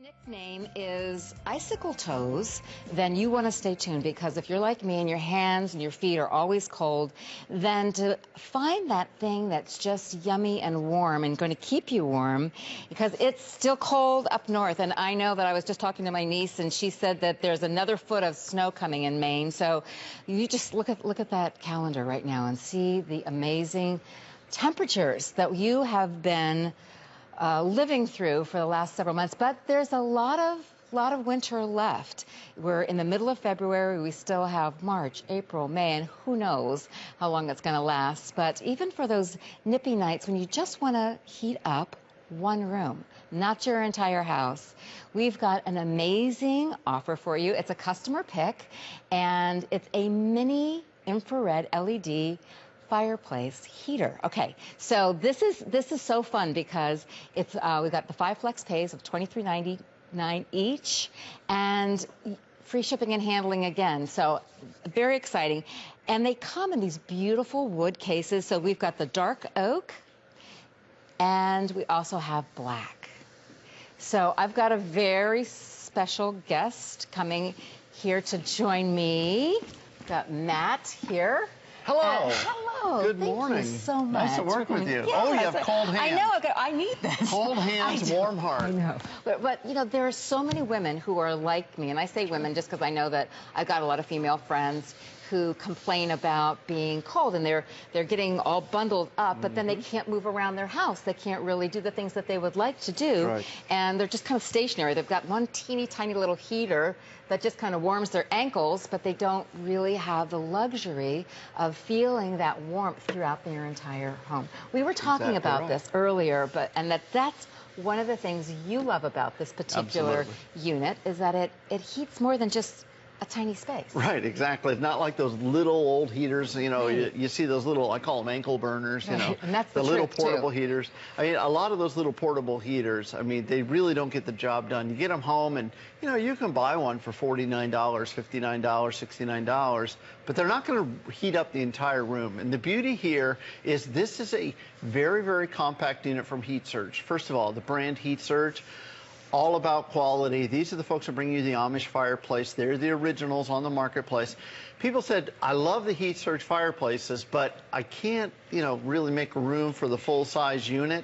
Nickname is Icicle Toes, then you want to stay tuned, because if you're like me and your hands and your feet are always cold, then to find that thing that's just yummy and warm and going to keep you warm, because it's still cold up north. And I know that I was just talking to my niece and she said that there's another foot of snow coming in Maine. So you just look at that calendar right now and see the amazing temperatures that you have been living through for the last several months. But there's a lot of winter left. We're in the middle of February. We still have March, April, May, and who knows how long it's going to last. But even for those nippy nights when you just want to heat up one room, not your entire house, we've got an amazing offer for you. It's a customer pick, and it's a mini infrared LED fireplace heater. Okay, so this is so fun because it's we got the 5 flex pays of $23.99 each, and free shipping and handling again. So very exciting, and they come in these beautiful wood cases. So we've got the dark oak, and we also have black. So I've got a very special guest coming here to join me. We've got Matt here. Hello. Hello. Good morning. Thank you so much. Nice to work with you. Yeah, oh, you have cold hands. I know. I need this. Cold hands, warm heart. I know. But you know, there are so many women who are like me, and I say women just because I know that I've got a lot of female friends who complain about being cold, and they're getting all bundled up, but then they can't move around their house. They can't really do the things that they would like to do, right. And they're just kind of stationary. They've got one teeny tiny little heater that just kind of warms their ankles, but they don't really have the luxury of feeling that warmth throughout their entire home. We were talking about this earlier, and that's one of the things you love about this particular unit, is that it heats more than just a tiny space. Right, exactly. It's not like those little old heaters, you know, you see those little, I call them ankle burners, you know, and that's the little portable heaters. I mean, a lot of those little portable heaters, I mean, they really don't get the job done. You get them home and, you know, you can buy one for $49, $59, $69, but they're not going to heat up the entire room. And the beauty here is this is a very, very compact unit from Heat Surge. First of all, the brand Heat Surge, all about quality. These are the folks that bring you the Amish fireplace. They're the originals on the marketplace. People said, I love the Heat Surge fireplaces, but I can't, you know, really make room for the full-size unit.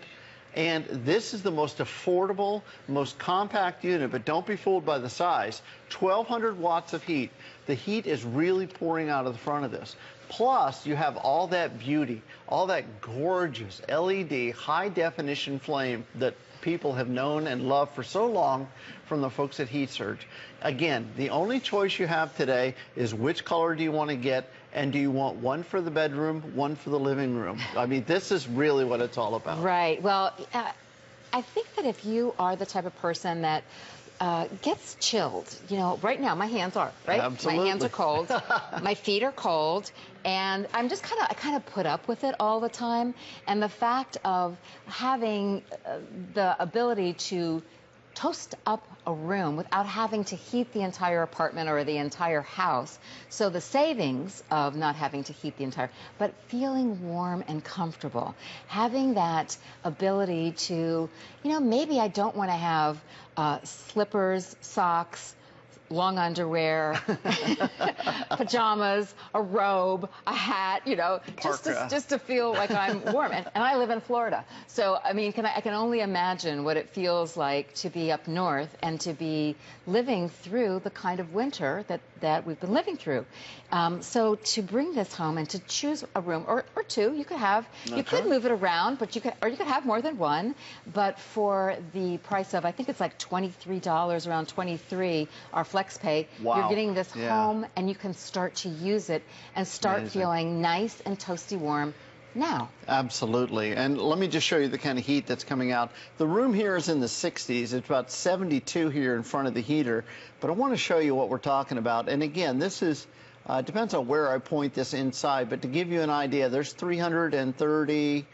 And this is the most affordable, most compact unit, but don't be fooled by the size. 1,200 watts of heat. The heat is really pouring out of the front of this. Plus, you have all that beauty, all that gorgeous LED high-definition flame that people have known and loved for so long from the folks at Heat Surge. Again, the only choice you have today is which color do you want to get, and do you want one for the bedroom, one for the living room? I mean, this is really what it's all about. Right. Well, I think that if you are the type of person that gets chilled, you know, right now my hands are, right? Absolutely. My hands are cold, my feet are cold, and I'm just I kind of put up with it all the time. And the fact of having the ability to toast up a room without having to heat the entire apartment or the entire house. So the savings of not having to heat the entire, but feeling warm and comfortable. Having that ability to, you know, maybe I don't want to have slippers, socks, long underwear, pajamas, a robe, a hat, you know, just to feel like I'm warm. And I live in Florida. So, I mean, I can only imagine what it feels like to be up north and to be living through the kind of winter that we've been living through. So to bring this home and to choose a room or two, you could move it around, but you could have more than one. But for the price of, I think it's like $23, around $23, our flex pay, you're getting this home, and you can start to use it and start feeling nice and toasty warm now. Absolutely. And let me just show you the kind of heat that's coming out. The room here is in the 60s. It's about 72 here in front of the heater. But I want to show you what we're talking about. And again, this is, depends on where I point this inside. But to give you an idea, there's 330,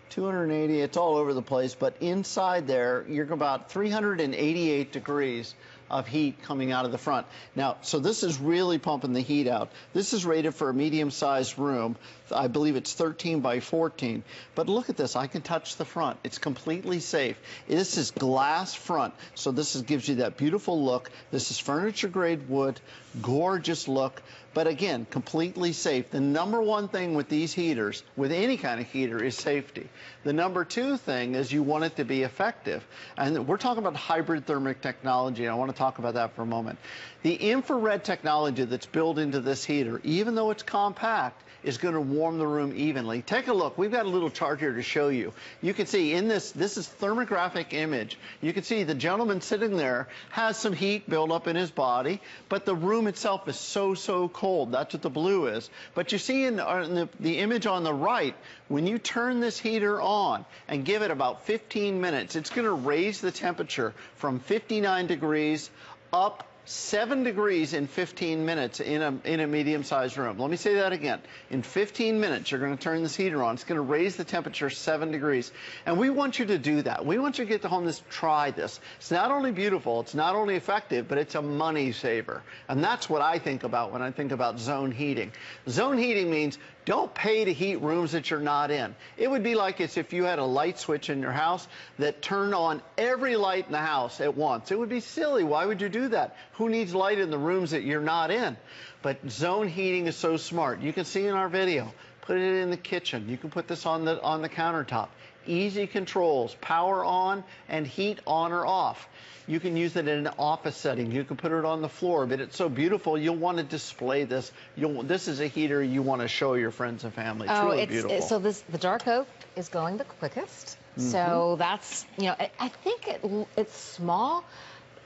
280, it's all over the place. But inside there, you're about 388 degrees of heat coming out of the front. Now, so this is really pumping the heat out. This is rated for a medium-sized room. I believe it's 13 by 14. But look at this. I can touch the front. It's completely safe. This is glass front, so this gives you that beautiful look. This is furniture-grade wood, gorgeous look. But again, completely safe. The number one thing with these heaters, with any kind of heater, is safety. The number two thing is you want it to be effective. And we're talking about hybrid thermic technology. I want to talk about that for a moment. The infrared technology that's built into this heater, even though it's compact, is going to warm the room evenly. Take a look. We've got a little chart here to show you. You can see in this is thermographic image. You can see the gentleman sitting there has some heat built up in his body, but the room itself is so cold. That's what the blue is. But you see in the image on the right, when you turn this heater on and give it about 15 minutes, it's going to raise the temperature from 59 degrees up 7 degrees in 15 minutes in a medium-sized room. Let me say that again. In 15 minutes, you're going to turn this heater on. It's going to raise the temperature 7 degrees. And we want you to do that. We want you to get to home and try this. It's not only beautiful, it's not only effective, but it's a money saver. And that's what I think about when I think about zone heating. Zone heating means don't pay to heat rooms that you're not in. It would be like if you had a light switch in your house that turned on every light in the house at once. It would be silly. Why would you do that? Who needs light in the rooms that you're not in? But zone heating is so smart. You can see in our video, put it in the kitchen. You can put this on the countertop. Easy controls, power on and heat on or off. You can use it in an office setting. You can put it on the floor, but it's so beautiful, you'll want to display this. This is a heater you want to show your friends and family. It's really beautiful. So the dark oak is going the quickest. So that's, I think it's small,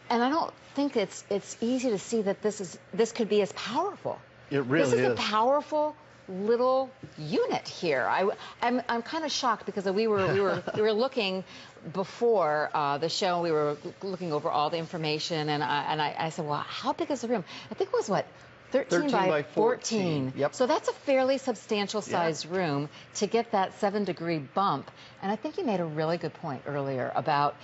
and I don't think it's easy to see that this could be as powerful. It really is. This is a powerful little unit here. I'm kind of shocked because we were looking before the show. We were looking over all the information, and I said, well, how big is the room? I think it was what, 13 by 14. Yep. So that's a fairly substantial sized room to get that 7-degree bump. And I think you made a really good point earlier about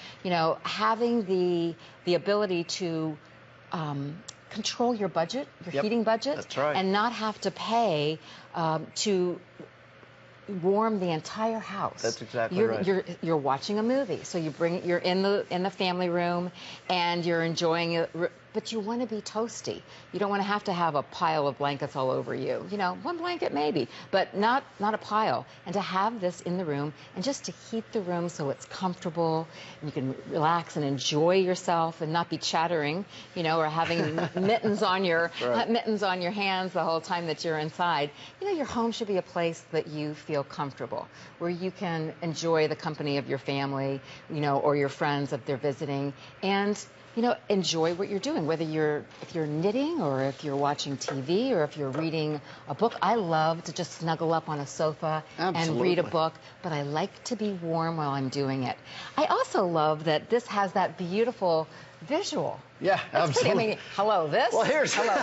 having the ability to control your budget, your heating budget. That's right. And not have to pay to warm the entire house. That's exactly right. You're watching a movie, so you're in the family room and you're enjoying it, but you want to be toasty. You don't want to have a pile of blankets all over you. One blanket maybe, but not a pile. And to have this in the room and just to heat the room so it's comfortable and you can relax and enjoy yourself and not be chattering, or having mittens on your hands the whole time that you're inside. Your home should be a place that you feel comfortable, where you can enjoy the company of your family, or your friends if they're visiting, and enjoy what you're doing, whether if you're knitting or if you're watching TV or if you're reading a book. I love to just snuggle up on a sofa and read a book, but I like to be warm while I'm doing it. I also love that this has that beautiful visual. Yeah, absolutely. I mean, hello this. Well, here's hello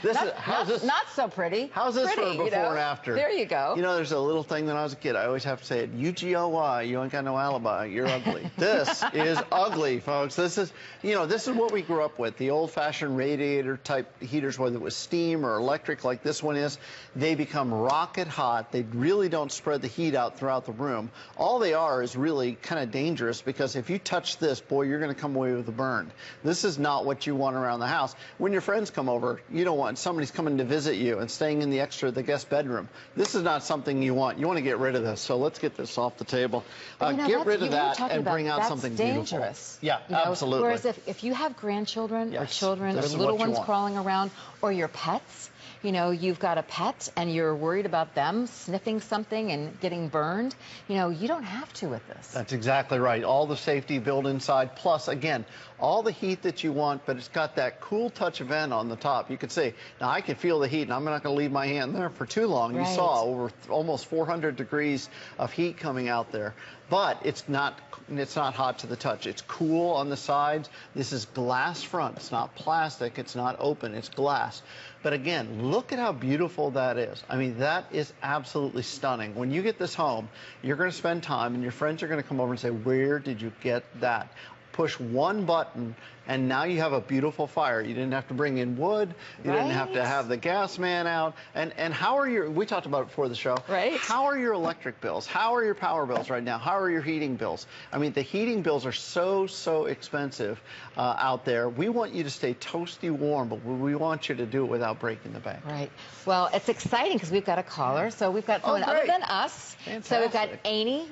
this. Not so pretty. How's this for before and after? There you go. There's a little thing when I was a kid. I always have to say it. UGLY. You ain't got no alibi. You're ugly. This is ugly, folks. This is what we grew up with. The old-fashioned radiator type heaters, whether it was steam or electric, like this one is, they become rocket hot. They really don't spread the heat out throughout the room. All they are is really kind of dangerous, because if you touch this, boy, you're going to come away with a burn. This is not what you want around the house. When your friends come over, you don't want somebody's coming to visit you and staying in the guest bedroom. This is not something you want. You want to get rid of this. So let's get this off the table. Get rid of that and bring out something dangerous. Beautiful. Yeah, absolutely. Whereas if you have grandchildren or children or little ones crawling around, or your pets, you've got a pet and you're worried about them sniffing something and getting burned, you don't have to with this. That's exactly right. All the safety built inside, plus, again, all the heat that you want, but it's got that cool touch vent on the top. You could see, now I can feel the heat, and I'm not going to leave my hand there for too long. Right. You saw over almost 400 degrees of heat coming out there. But it's not hot to the touch. It's cool on the sides. This is glass front. It's not plastic. It's not open. It's glass. But again, look at how beautiful that is. I mean, that is absolutely stunning. When you get this home, you're going to spend time, and your friends are going to come over and say, where did you get that? push one button, and now you have a beautiful fire. You didn't have to bring in wood. You didn't have to have the gas man out. And how are your, we talked about it before the show. Right. How are your electric bills? How are your power bills right now? How are your heating bills? I mean, the heating bills are so expensive out there. We want you to stay toasty warm, but we want you to do it without breaking the bank. Right. Well, it's exciting because we've got a caller. So we've got someone other than us. Fantastic. So we've got Annie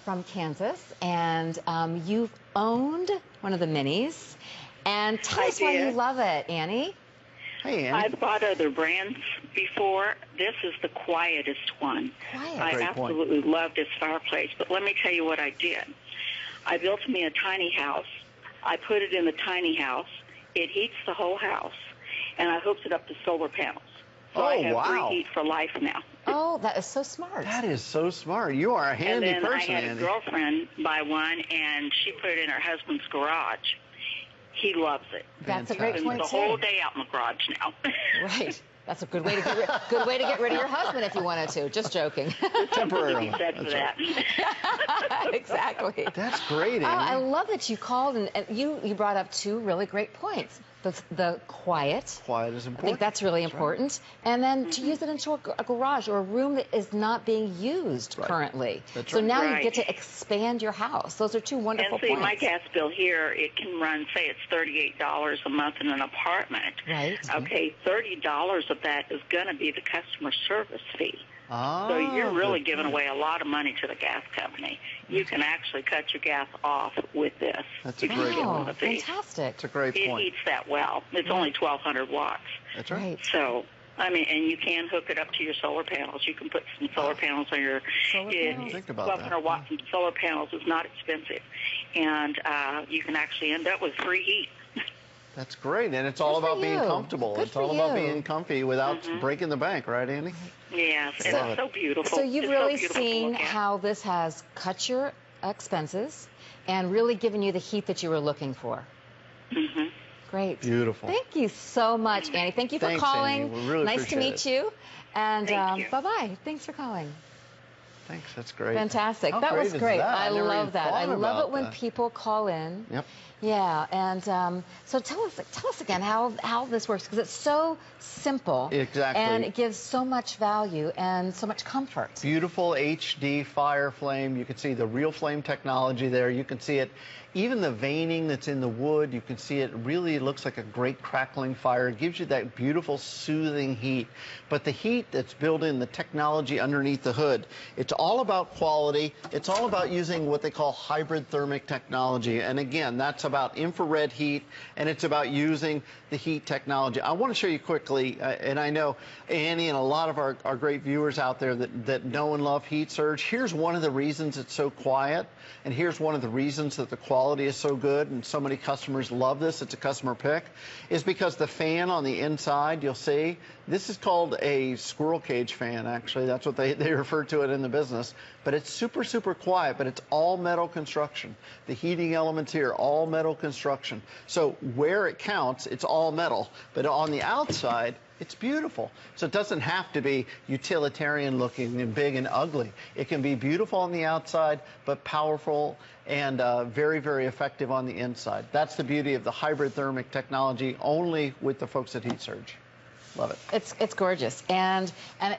from Kansas, and you've owned one of the minis. And tell us why you love it, Annie. Hey, Annie. I've bought other brands before. This is the quietest one. I absolutely love this fireplace, but let me tell you what I did. I built me a tiny house. I put it in the tiny house. It heats the whole house, and I hooked it up to solar panels. So I have free heat for life now. Oh, that is so smart. That is so smart. You are a handy person, And then I had a girlfriend buy one, and she put it in her husband's garage. He loves it. That's a great point, the too. whole day out in the garage now. Right. That's a good way to get rid of your husband if you wanted to. Just joking. Temporarily. Said for that. Exactly. That's great, Annie. Oh, I love that you called, and you brought up two really great points. The quiet. Quiet is important. I think that's really important. Right. And then to use it into a garage or a room that is not being used currently. That's so right. now you get to expand your house. Those are two wonderful points. And see, my gas bill here, it can run, say it's $38 a month in an apartment. Right. Okay, $30 of that is going to be the customer service fee. Ah, so you're really giving away a lot of money to the gas company. You can actually cut your gas off with this. That's a great point. Fantastic. That's a great point. It heats that well. It's only 1,200 watts. That's right. So, I mean, and you can hook it up to your solar panels. You can put some solar panels on your... Think about 1,200 watts from solar panels is not expensive. And you can actually end up with free heat. That's great, and it's all about being comfortable. It's all about being comfy without breaking the bank, right, Annie? Yes, it's so beautiful. So you've really seen how this has cut your expenses and really given you the heat that you were looking for. Great. Beautiful. Thank you so much, Annie. Thank you for calling. Annie. We really nice to meet you. And bye-bye. Thanks for calling. Thanks. That's great. Fantastic. That was great. I love that. I love it when people call in. Yep. Yeah, and so tell us again how this works, because it's so simple. Exactly. And it gives so much value and so much comfort. Beautiful HD fire flame. You can see the real flame technology there. You can see it. Even the veining that's in the wood, you can see it really looks like a great crackling fire. It gives you that beautiful, soothing heat. But the heat that's built in, the technology underneath the hood, it's all about quality. It's all about using what they call hybrid thermic technology. And again, that's about infrared heat, and it's about using the heat technology. I want to show you quickly, and I know Annie and a lot of our great viewers out there that know and love Heat Surge. Here's one of the reasons it's so quiet, and here's one of the reasons that the quality is so good and so many customers love this. It's a customer pick, is because the fan on the inside, you'll see, this is called a Squirrel Cage Fan, actually. That's what they refer to it in the business. But it's super, super quiet, but it's all metal construction. The heating elements here, all metal construction. So where it counts, it's all metal. But on the outside, it's beautiful. So it doesn't have to be utilitarian looking and big and ugly. It can be beautiful on the outside, but powerful and very, very effective on the inside. That's the beauty of the hybrid thermic technology, only with the folks at Heat Surge. Love it. It's gorgeous, and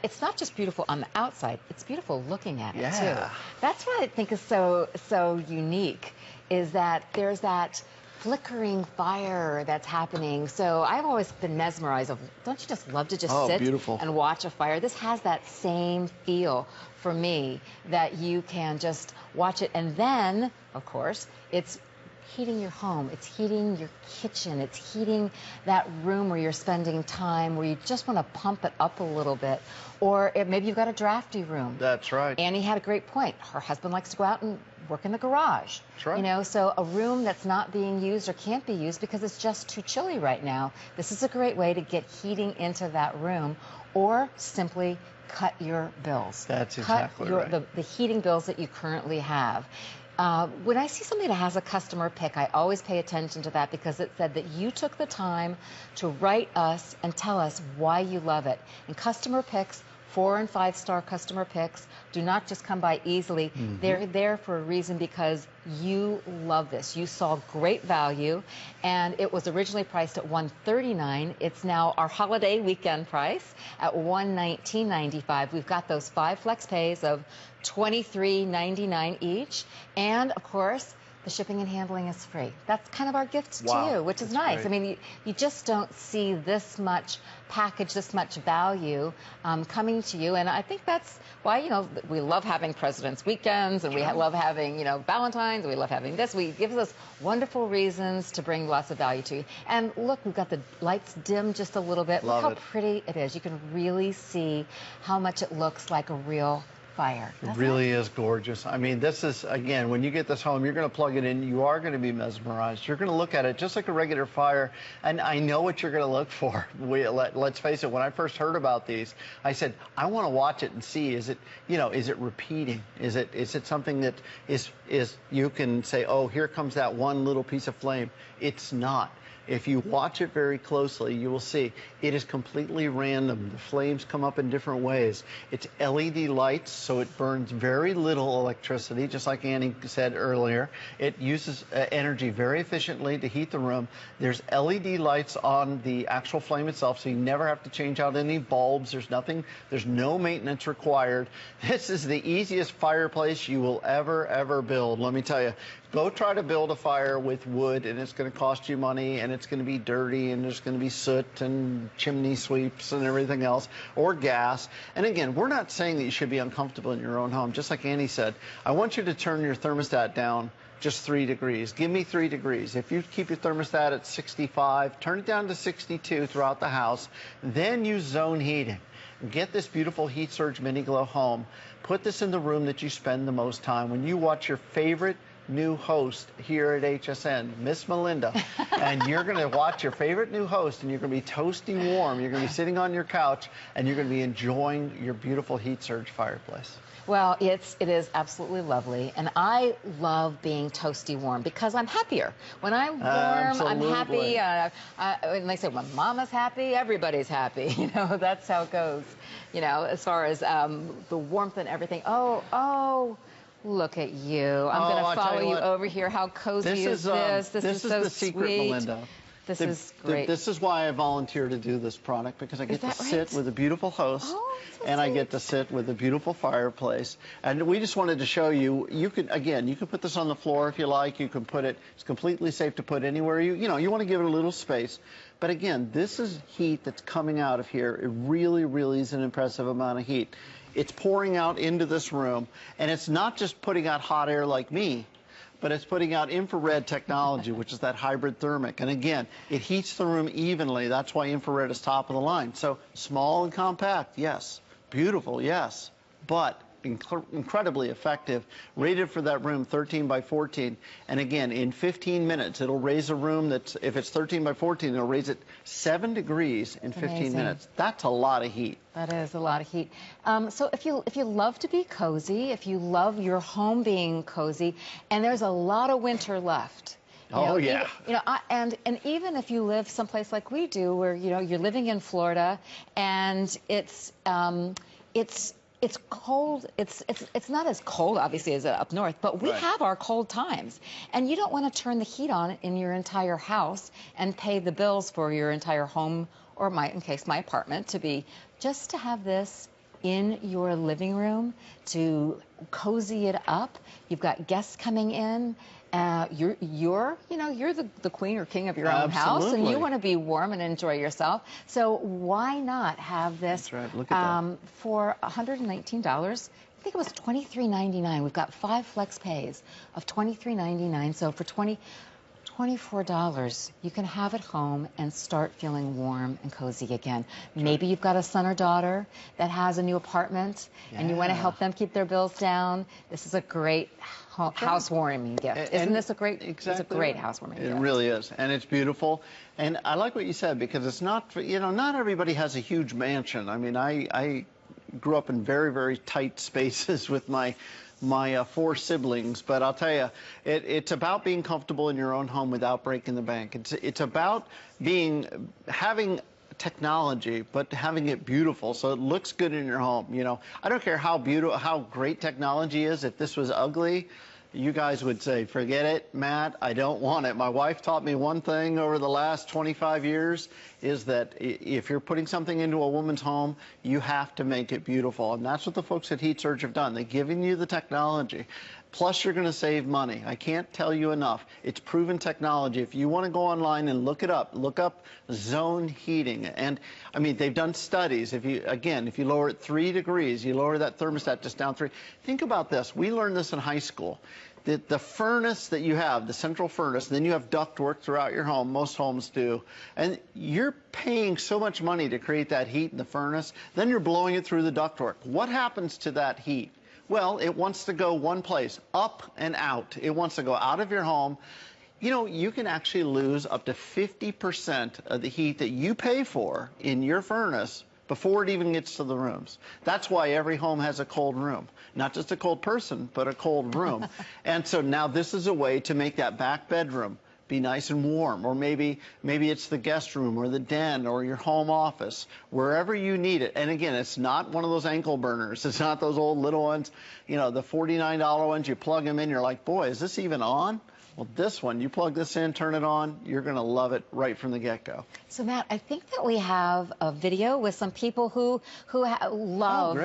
it's not just beautiful on the outside. It's beautiful looking at it too. That's what I think is so unique, is that there's that flickering fire that's happening. So I've always been mesmerized of, don't you just love to just sit and watch a fire? This has that same feel for me, that you can just watch it, and then, of course, it's heating your home, it's heating your kitchen, it's heating that room where you're spending time, where you just want to pump it up a little bit. Or maybe you've got a drafty room. That's right. Annie had a great point. Her husband likes to go out and work in the garage. That's right. You know, so a room that's not being used or can't be used because it's just too chilly right now, this is a great way to get heating into that room, or simply cut your bills. That's exactly right. The heating bills that you currently have. When I see somebody that has a customer pick, I always pay attention to that, because it said that you took the time to write us and tell us why you love it. And customer picks 4- and 5-star customer picks. Do not just come by easily. They're there for a reason, because you love this. You saw great value, and it was originally priced at $139. It's now our holiday weekend price at $119.95. We've got those 5 flex pays of $23.99 each, and of course, the shipping and handling is free. That's kind of our gift to you, which is nice. Great. I mean, you just don't see this much package, this much value coming to you. And I think that's why, you know, we love having President's Weekends, and we love having, you know, Valentine's, we love having this. It gives us wonderful reasons to bring lots of value to you. And look, we've got the lights dimmed just a little bit. Look how pretty it is. You can really see how much it looks like a real fire. It really is gorgeous. I mean, this is, again, when you get this home, you're going to plug it in. You are going to be mesmerized. You're going to look at it just like a regular fire, and I know what you're going to look for. Let's face it, when I first heard about these, I said, I want to watch it and see, is it, you know, is it repeating? Is it something that is you can say, oh, here comes that one little piece of flame. It's not. If you watch it very closely, you will see it is completely random. The flames come up in different ways. It's LED lights, so it burns very little electricity, just like Annie said earlier. It uses energy very efficiently to heat the room. There's LED lights on the actual flame itself, so you never have to change out any bulbs. There's nothing, there's no maintenance required. This is the easiest fireplace you will ever build, let me tell you. Go try to build a fire with wood, and it's going to cost you money, and it's going to be dirty, and there's going to be soot and chimney sweeps and everything else, or gas. And again, we're not saying that you should be uncomfortable in your own home. Just like Annie said, I want you to turn your thermostat down just 3 degrees. Give me 3 degrees. If you keep your thermostat at 65, turn it down to 62 throughout the house, then use zone heating. Get this beautiful Heat Surge Mini Glow home. Put this in the room that you spend the most time. When you watch your favorite new host here at HSN, Miss Melinda, and you're going to watch your favorite new host, and you're going to be toasty warm. You're going to be sitting on your couch, and you're going to be enjoying your beautiful Heat Surge fireplace. Well, it is absolutely lovely, and I love being toasty warm because I'm happier. When I'm warm, I'm happy. And they say, when Mama's happy, everybody's happy. You know, that's how it goes. You know, as far as the warmth and everything. Oh. Look at you. I'm going to follow you over here. How cozy is this? This is so the secret, sweet. Melinda. This is great. This is why I volunteer to do this product, because I get to sit with a beautiful host, and I get to sit with a beautiful fireplace. And we just wanted to show you, you can put this on the floor if you like. You can put it, it's completely safe to put anywhere you want to give it a little space. But again, this is heat that's coming out of here. It really is an impressive amount of heat. It's pouring out into this room, and it's not just putting out hot air like me, but it's putting out infrared technology, which is that hybrid thermic. And again, it heats the room evenly. That's why infrared is top of the line. So small and compact, yes. Beautiful, yes. But incredibly effective, rated for that room 13 by 14. And again, in 15 minutes, it'll raise a room that's, if it's 13 by 14, it'll raise it 7 degrees in 15 minutes. That's a lot of heat. That is a lot of heat. So if you love to be cozy, if you love your home being cozy, and there's a lot of winter left. And even if you live someplace like we do, where you're living in Florida, and it's cold. It's not as cold, obviously, as up north, but we have our cold times. And you don't want to turn the heat on in your entire house and pay the bills for your entire home, or in case my apartment, just to have this in your living room to cozy it up. You've got guests coming in. You're the queen or king of your own house, and you want to be warm and enjoy yourself. So why not have this? That's right. Look at that. For $119? I think it was $23.99. We've got 5 flex pays of $23.99. So for $24, you can have it home and start feeling warm and cozy again. Maybe you've got a son or daughter that has a new apartment, and you want to help them keep their bills down. This is a great housewarming gift. Isn't this a great, it's a great housewarming gift? It really is, and it's beautiful. And I like what you said, because it's not, not everybody has a huge mansion. I mean, I grew up in very tight spaces with my 4 siblings, but I'll tell you, it's about being comfortable in your own home without breaking the bank. It's about having technology, but having it beautiful so it looks good in your home. You know, I don't care how beautiful, how great technology is. If this was ugly, you guys would say, forget it, Matt, I don't want it. My wife taught me one thing over the last 25 years is that if you're putting something into a woman's home, you have to make it beautiful. And that's what the folks at Heat Surge have done. They're giving you the technology. Plus, you're going to save money. I can't tell you enough. It's proven technology. If you want to go online and look it up, look up zone heating. And, I mean, they've done studies. If you lower it 3 degrees, you lower that thermostat just down 3. Think about this. We learned this in high school. The furnace that you have, the central furnace, and then you have ductwork throughout your home. Most homes do. And you're paying so much money to create that heat in the furnace. Then you're blowing it through the ductwork. What happens to that heat? Well, it wants to go one place, up and out. It wants to go out of your home. You know, you can actually lose up to 50% of the heat that you pay for in your furnace before it even gets to the rooms. That's why every home has a cold room. Not just a cold person, but a cold room. And so now this is a way to make that back bedroom be nice and warm, or maybe it's the guest room or the den or your home office, wherever you need it. And again, it's not one of those ankle burners. It's not those old little ones, you know, the $49 ones. You plug them in, you're like, boy, is this even on? Well, this one, you plug this in, turn it on, you're going to love it right from the get-go. So, Matt, I think that we have a video with some people who love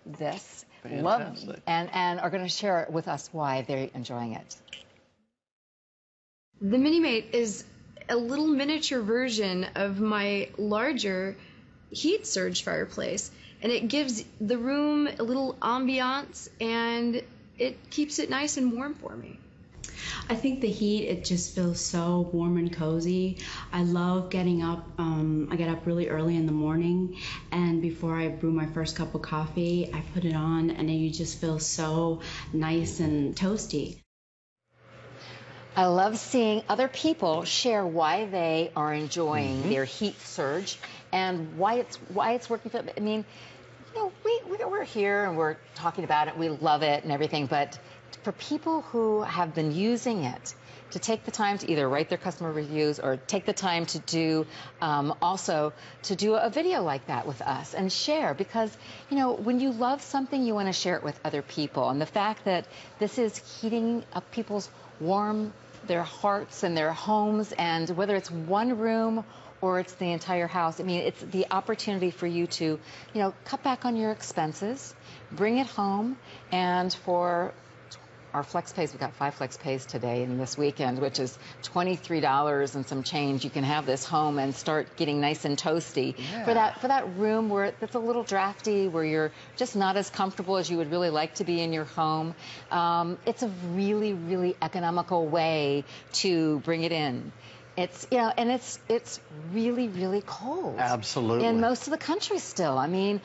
this, fantastic. and are going to share with us why they're enjoying it. The Mini-Mate is a little miniature version of my larger Heat Surge fireplace, and it gives the room a little ambiance, and it keeps it nice and warm for me. I think the heat, it just feels so warm and cozy. I love getting up. I get up really early in the morning, and before I brew my first cup of coffee, I put it on, and you just feel so nice and toasty. I love seeing other people share why they are enjoying their Heat Surge and why it's working for them. I mean, you know, we're here and we're talking about it. We love it and everything, but for people who have been using it, to take the time to either write their customer reviews or take the time to do also to do a video like that with us and share, because you know, when you love something, you want to share it with other people. And the fact that this is heating up people's their hearts and their homes, and whether it's one room or it's the entire house, I mean, it's the opportunity for you to, you know, cut back on your expenses, bring it home, and for our flex pays, we've got 5 flex pays today and this weekend, which is $23 and some change. You can have this home and start getting nice and toasty. Yeah. For that room where it's a little drafty, where you're just not as comfortable as you would really like to be in your home. It's a really, really economical way to bring it in. It's, you know, and it's really, really cold. Absolutely. In most of the country still. I mean,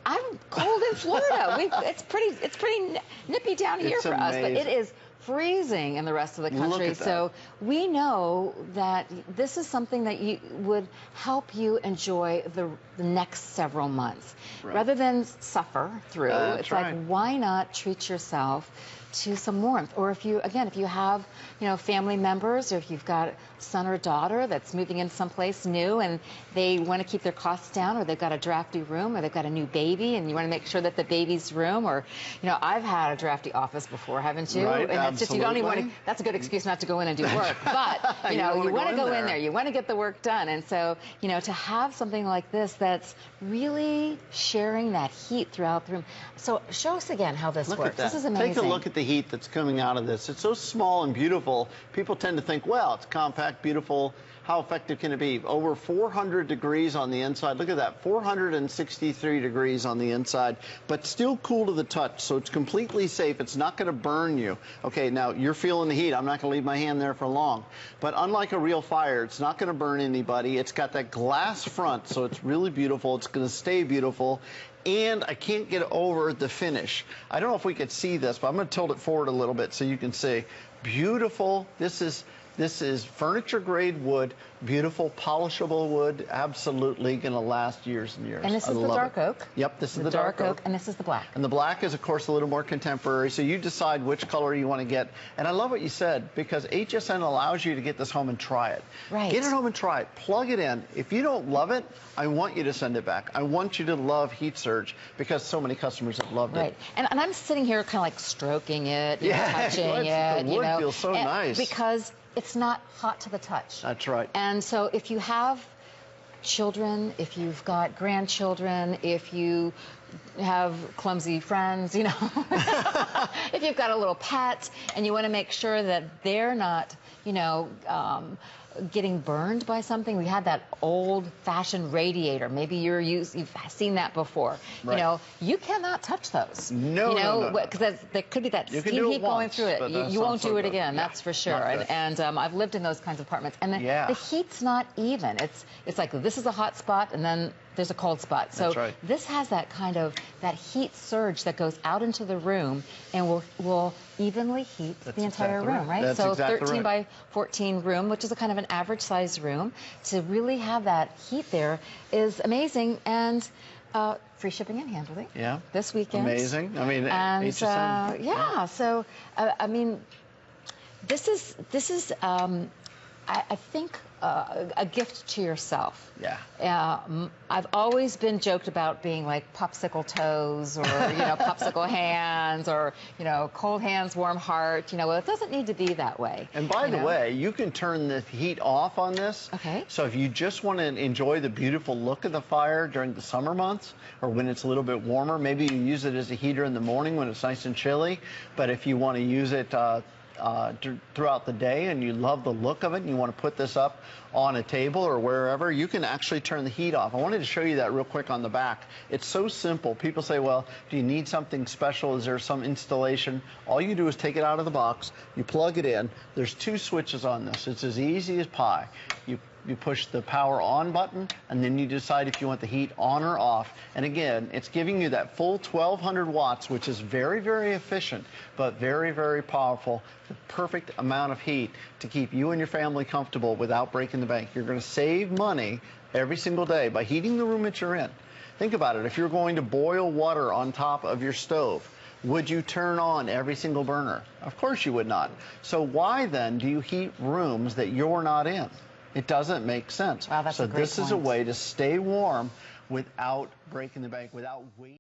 I'm cold in Florida. It's pretty nippy down here for us, but it is freezing in the rest of the country. So we know that this is something that would help you enjoy the next several months, rather than suffer through. It's like, why not treat yourself to some warmth? Or if you have, you know, family members, or if you've got a son or daughter that's moving in someplace new and they want to keep their costs down, or they've got a drafty room, or they've got a new baby and you want to make sure that the baby's room, or, you know, I've had a drafty office before, haven't you? Right, and it's just, you don't even want to, that's a good excuse not to go in and do work. But, you know, you want to go in there. You want to get the work done. And so, you know, to have something like this that's really sharing that heat throughout the room. So show us again how this works. This is amazing. Take a look at the heat that's coming out of this. It's so small and beautiful. People tend to think, well, it's compact, beautiful. How effective can it be? Over 400 degrees on the inside. Look at that, 463 degrees on the inside, but still cool to the touch, so it's completely safe. It's not going to burn you. Okay, now you're feeling the heat. I'm not going to leave my hand there for long. But unlike a real fire, it's not going to burn anybody. It's got that glass front, so it's really beautiful. It's going to stay beautiful. And I can't get over the finish. I don't know if we could see this, but I'm going to tilt it forward a little bit so you can see. Beautiful. This is This is furniture grade wood, beautiful polishable wood, absolutely going to last years and years. And this is the dark oak. Yep, this is the dark oak. And this is the black. And the black is, of course, a little more contemporary, so you decide which color you want to get. And I love what you said, because HSN allows you to get this home and try it. Right. Get it home and try it. Plug it in. If you don't love it, I want you to send it back. I want you to love Heat Surge, because so many customers have loved it. Right. And I'm sitting here kind of like stroking it, touching it. The wood you know, feels so nice. Because it's not hot to the touch. That's right. And so if you have children, if you've got grandchildren, if you have clumsy friends, you know, if you've got a little pet and you want to make sure that they're not, you know, getting burned by something. We had that old-fashioned radiator. Maybe you've seen that before. Right. You know, you cannot touch those. No, you know, because there could be that steam heat going through it. You won't do it again. Yeah, that's for sure. And I've lived in those kinds of apartments, and the heat's not even. It's like this is a hot spot, and then there's a cold spot. So this has that kind of that heat surge that goes out into the room and will evenly heat the entire room, right? That's so exactly 13 by 14 room, which is a kind of an average size room, to really have that heat there is amazing. And free shipping and handling. Yeah. This weekend. Amazing. I mean, and yeah. So I mean, this is I think a gift to yourself. Yeah. I've always been joked about being like popsicle toes, or you know, popsicle hands, or you know, cold hands, warm heart. You know, well, it doesn't need to be that way. And by the way, you can turn the heat off on this. Okay. So if you just want to enjoy the beautiful look of the fire during the summer months, or when it's a little bit warmer, maybe you use it as a heater in the morning when it's nice and chilly. But if you want to use it throughout the day and you love the look of it and you want to put this up on a table or wherever, you can actually turn the heat off. I wanted to show you that real quick on the back. It's so simple. People say, well, do you need something special? Is there some installation? All you do is take it out of the box, you plug it in. There's two switches on this. It's as easy as pie. You push the power on button, and then you decide if you want the heat on or off. And again, it's giving you that full 1,200 watts, which is very, very efficient, but very, very powerful. The perfect amount of heat to keep you and your family comfortable without breaking the bank. You're going to save money every single day by heating the room that you're in. Think about it. If you're going to boil water on top of your stove, would you turn on every single burner? Of course you would not. So why then do you heat rooms that you're not in? It doesn't make sense. Wow, that's so a great this is a way to stay warm without breaking the bank, without waiting.